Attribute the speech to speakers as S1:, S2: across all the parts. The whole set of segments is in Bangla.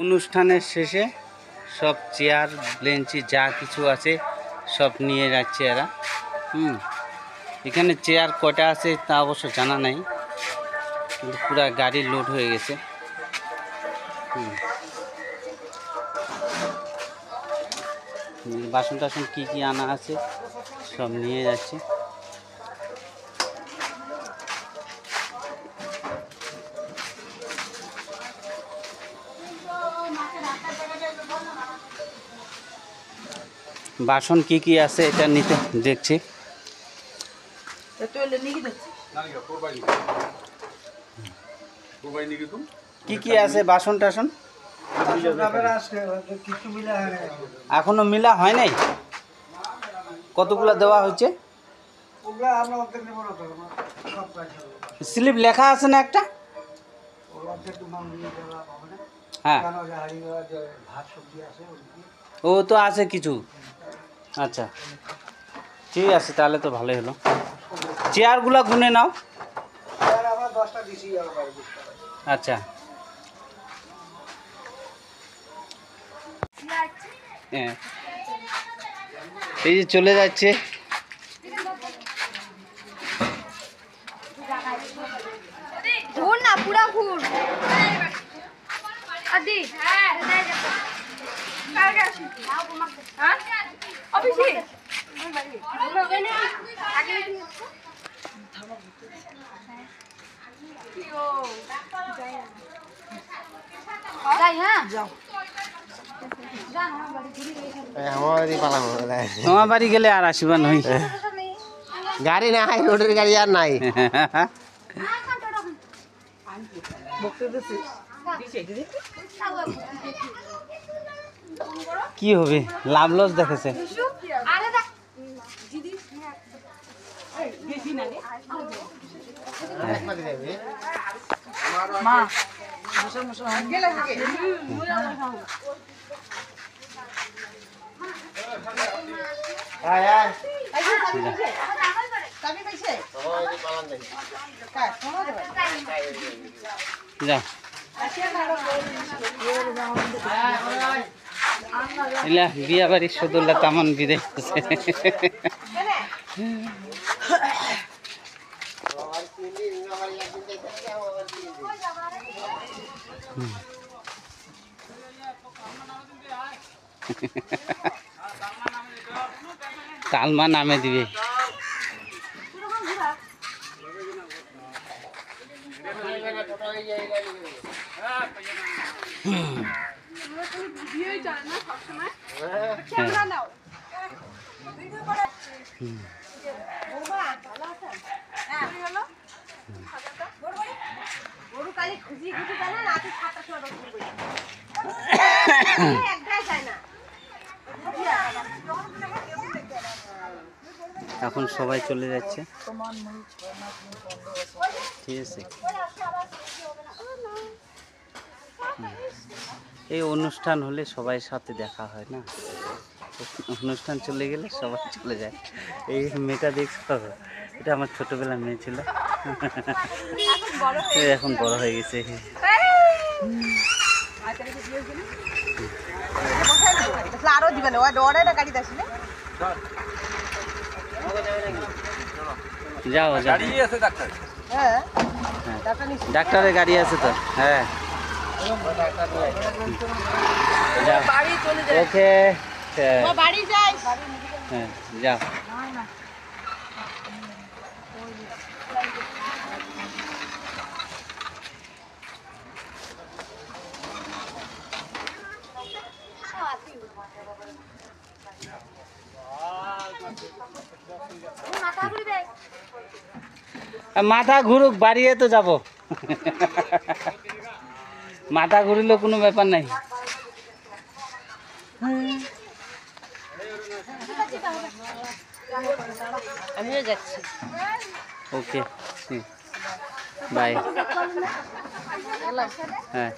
S1: অনুষ্ঠানের শেষে সব চেয়ার বেঞ্চি যা কিছু আছে সব নিয়ে যাচ্ছে এরা। এখানে চেয়ার কটা আছে তা অবশ্য জানা নাই, কিন্তু পুরা গাড়ি লোড হয়ে গেছে। বাসন টাসন কী কী আনা আছে সব নিয়ে যাচ্ছে। বাসন কি কি আছে এটা নিতে দেখছি। কি কি আছে বাসন টাসন এখনো মিলা হয় নাই? কতগুলো দেওয়া হয়েছে? স্লিপ লেখা আছে না একটা? হ্যাঁ, ও তো আছে কিছু। আচ্ছা ঠিক আছে, তাহলে তো ভালোই হলো। চেয়ারগুলো গুনে নাও। আচ্ছা হ্যাঁ, এই যে চলে যাচ্ছে।
S2: ঘুর না, পুরা ঘুর। আদি
S1: তোমার বাড়ি গেলে আর আসবা নই।
S3: গাড়ি নাই, রোডের গাড়ি আর নাই।
S1: কি হবে, লাভ লস দেখেছে। যাও ইলা বিয়া বাড়ির সদুল্লা তামান বিদায় তালমা নামে দিবে। এখন সবাই চলে যাচ্ছে, ঠিক আছে। এই অনুষ্ঠান হলে সবাই সাথে দেখা হয় না, অনুষ্ঠান চলে গেলে সবাই চলে যায়। এই মেয়েটা দেখছো, এটা আমার ছোটবেলার মেয়ে ছিল, এখন বড় হয়ে গেছে। যাও ডাক্তারের গাড়ি আছে তো। হ্যাঁ ওকে, হ্যাঁ যাও। মাথা ঘুরুক, বাড়িয়ে তো যাব। মাথা ঘুরিলেও কোনো ব্যাপার নাই।
S2: আমিও যাচ্ছি।
S1: Okay bye. হ্যাঁ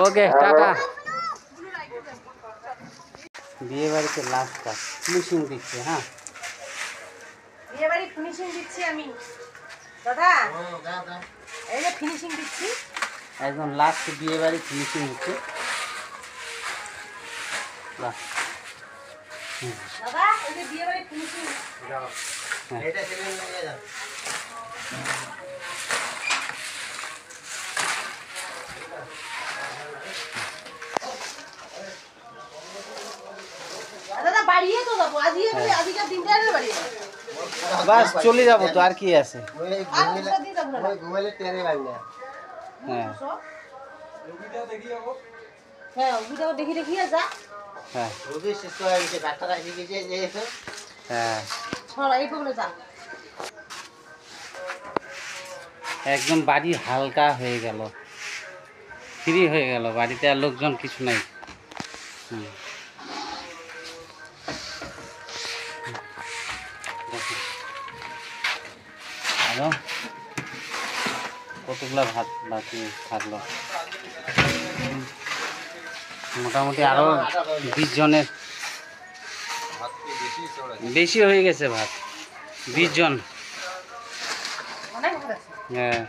S1: ওকে টাটা। বিয়ে বাড়িতে লাস্ট কাজ ফিনিশিং দিচ্ছে। হ্যাঁ
S2: বিয়ে বাড়ি ফিনিশিং দিচ্ছি আমি দাদা। এই যে ফিনিশিং দিচ্ছি।
S1: একদম লাস্ট বিয়ে বাড়ি ফিনিশিং হচ্ছে। বাহ।
S2: দাদা এই যে বিয়ে বাড়ি ফিনিশিং।
S3: এটা সিমেন্ট নিয়ে যাও।
S2: দাদা বাড়িয়ে তো যাবো আজকের দিনটা বাড়িয়ে
S1: বাস চলে যাবো তো, আর কি আছে।
S2: আর ওটা দিয়ে যাবো না।
S3: ওই ঘুমাইলে টেনে লাগবে না।
S1: হ্যাঁ
S2: হ্যাঁ ওগুলো দেখি দেখি যা
S1: হ্যাঁ
S3: রোগী সুস্থ হয়ে গেছে, ডাক্তার আসি গেছে যে
S1: হ্যাঁ
S2: ছড়া এই বলে যা।
S1: একদম বাড়ি হালকা হয়ে গেল, ফ্রি হয়ে গেল, বাড়িতে আর লোকজন কিছু নাই। হুম। দেখুন। আরো কতগুলা ভাত বাকি থাকলো, মোটামুটি আরো 20 জনের বেশি হয়ে গেছে ভাত, 20 জন।
S2: অনেক ভালো আছে।
S1: হ্যাঁ